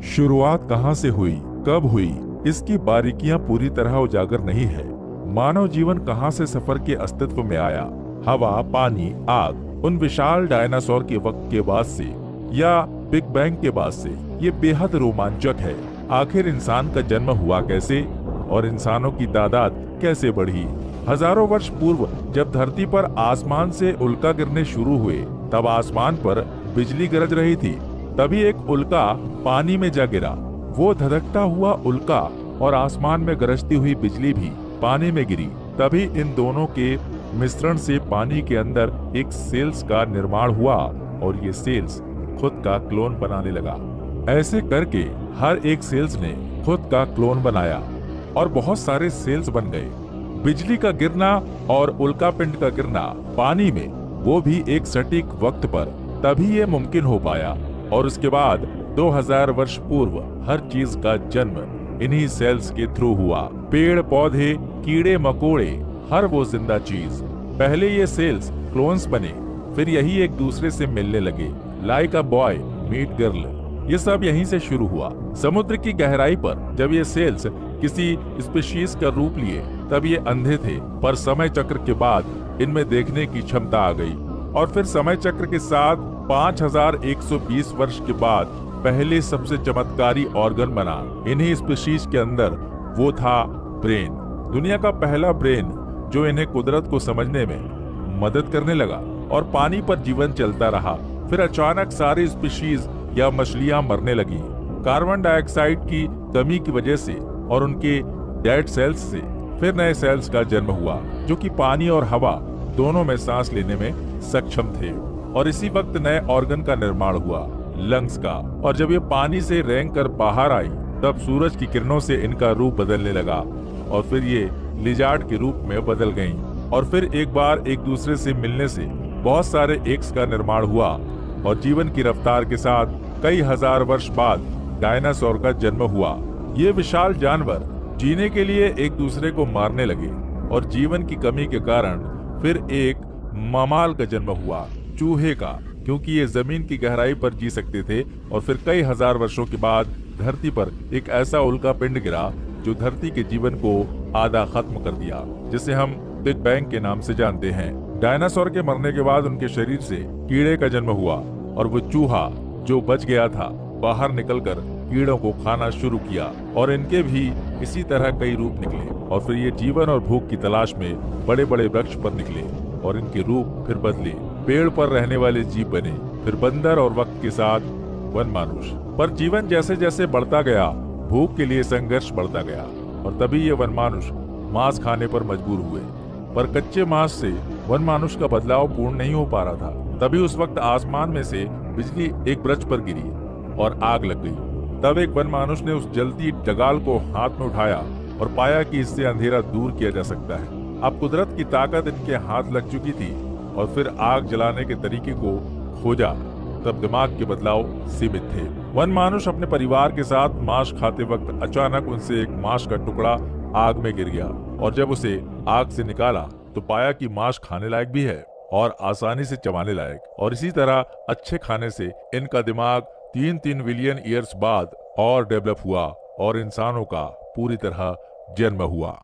शुरुआत कहाँ से हुई, कब हुई, इसकी बारीकियां पूरी तरह उजागर नहीं है। मानव जीवन कहाँ से सफर के अस्तित्व में आया, हवा, पानी, आग, उन विशाल डायनासोर के वक्त के बाद से या बिग बैंग के बाद से, ये बेहद रोमांचक है। आखिर इंसान का जन्म हुआ कैसे और इंसानों की तादाद कैसे बढ़ी। हजारों वर्ष पूर्व जब धरती पर आसमान से उल्का गिरने शुरू हुए, तब आसमान पर बिजली गरज रही थी। तभी एक उल्का पानी में जा गिरा। वो धधकता हुआ उल्का और आसमान में गरजती हुई बिजली भी पानी में गिरी। तभी इन दोनों के मिश्रण से पानी के अंदर एक सेल्स का निर्माण हुआ और ये सेल्स खुद का क्लोन बनाने लगा। ऐसे करके हर एक सेल्स ने खुद का क्लोन बनाया और बहुत सारे सेल्स बन गए। बिजली का गिरना और उल्का पिंड का गिरना पानी में, वो भी एक सटीक वक्त पर, तभी ये मुमकिन हो पाया। और उसके बाद 2000 वर्ष पूर्व हर चीज का जन्म इन्हीं सेल्स के थ्रू हुआ। पेड़ पौधे, कीड़े मकोड़े, हर वो जिंदा चीज। पहले ये सेल्स क्लोन्स बने, फिर यही एक दूसरे से मिलने लगे। Like a boy meet girl, ये सब यहीं से शुरू हुआ। समुद्र की गहराई पर जब ये सेल्स किसी स्पीशीज का रूप लिए, तब ये अंधे थे, पर समय चक्र के बाद इनमें देखने की क्षमता आ गई। और फिर समय चक्र के साथ 5120 वर्ष के बाद पहले सबसे चमत्कारी ऑर्गन बना इन्हीं स्पीशीज के अंदर, वो था ब्रेन। दुनिया का पहला ब्रेन जो इन्हें कुदरत को समझने में मदद करने लगा और पानी पर जीवन चलता रहा। फिर अचानक सारी स्पीशीज या मछलियां मरने लगी। कार्बन डाइऑक्साइड की कमी की वजह से और उनके डेड सेल्स से फिर नए सेल्स का जन्म हुआ, जो कि पानी और हवा दोनों में सांस लेने में सक्षम थे। और इसी वक्त नए ऑर्गन का निर्माण हुआ, लंग्स का। और जब ये पानी से रेंग कर बाहर आई, तब सूरज की किरणों से इनका रूप बदलने लगा और फिर ये लिजार्ड के रूप में बदल गईं। और फिर एक बार एक दूसरे से मिलने से बहुत सारे एग्स का निर्माण हुआ और जीवन की रफ्तार के साथ कई हजार वर्ष बाद डायनासोर का जन्म हुआ। ये विशाल जानवर जीने के लिए एक दूसरे को मारने लगे और जीवन की कमी के कारण फिर एक ममाल का जन्म हुआ, चूहे का, क्योंकि ये जमीन की गहराई पर जी सकते थे। और फिर कई हजार वर्षों के बाद धरती पर एक ऐसा उल्का पिंड गिरा जो धरती के जीवन को आधा खत्म कर दिया, जिसे हम बिग बैंग के नाम से जानते हैं। डायनासोर के मरने के बाद उनके शरीर से कीड़े का जन्म हुआ और वो चूहा जो बच गया था बाहर निकलकर कीड़ों को खाना शुरू किया और इनके भी इसी तरह कई रूप निकले। और फिर ये जीवन और भूख की तलाश में बड़े बड़े वृक्ष पर निकले और इनके रूप फिर बदले। पेड़ पर रहने वाले जीव बने, फिर बंदर और वक्त के साथ वनमानुष। पर जीवन जैसे जैसे बढ़ता गया, भूख के लिए संघर्ष बढ़ता गया और तभी ये वनमानुष मांस खाने पर मजबूर हुए। पर कच्चे मांस से वनमानुष का बदलाव पूर्ण नहीं हो पा रहा था। तभी उस वक्त आसमान में से बिजली एक वृक्ष पर गिरी और आग लग गई। तब एक वनमानुष ने उस जलती डगाल को हाथ में उठाया और पाया कि इससे अंधेरा दूर किया जा सकता है। अब कुदरत की ताकत इनके हाथ लग चुकी थी और फिर आग जलाने के तरीके को खोजा। तब दिमाग के बदलाव सीमित थे। वनमानुष अपने परिवार के साथ मांस खाते वक्त अचानक उनसे एक मांस का टुकड़ा आग में गिर गया और जब उसे आग से निकाला तो पाया कि मांस खाने लायक भी है और आसानी से चबाने लायक। और इसी तरह अच्छे खाने से इनका दिमाग 3-3 बिलियन ईयर्स बाद और डेवलप हुआ और इंसानों का पूरी तरह जन्म हुआ।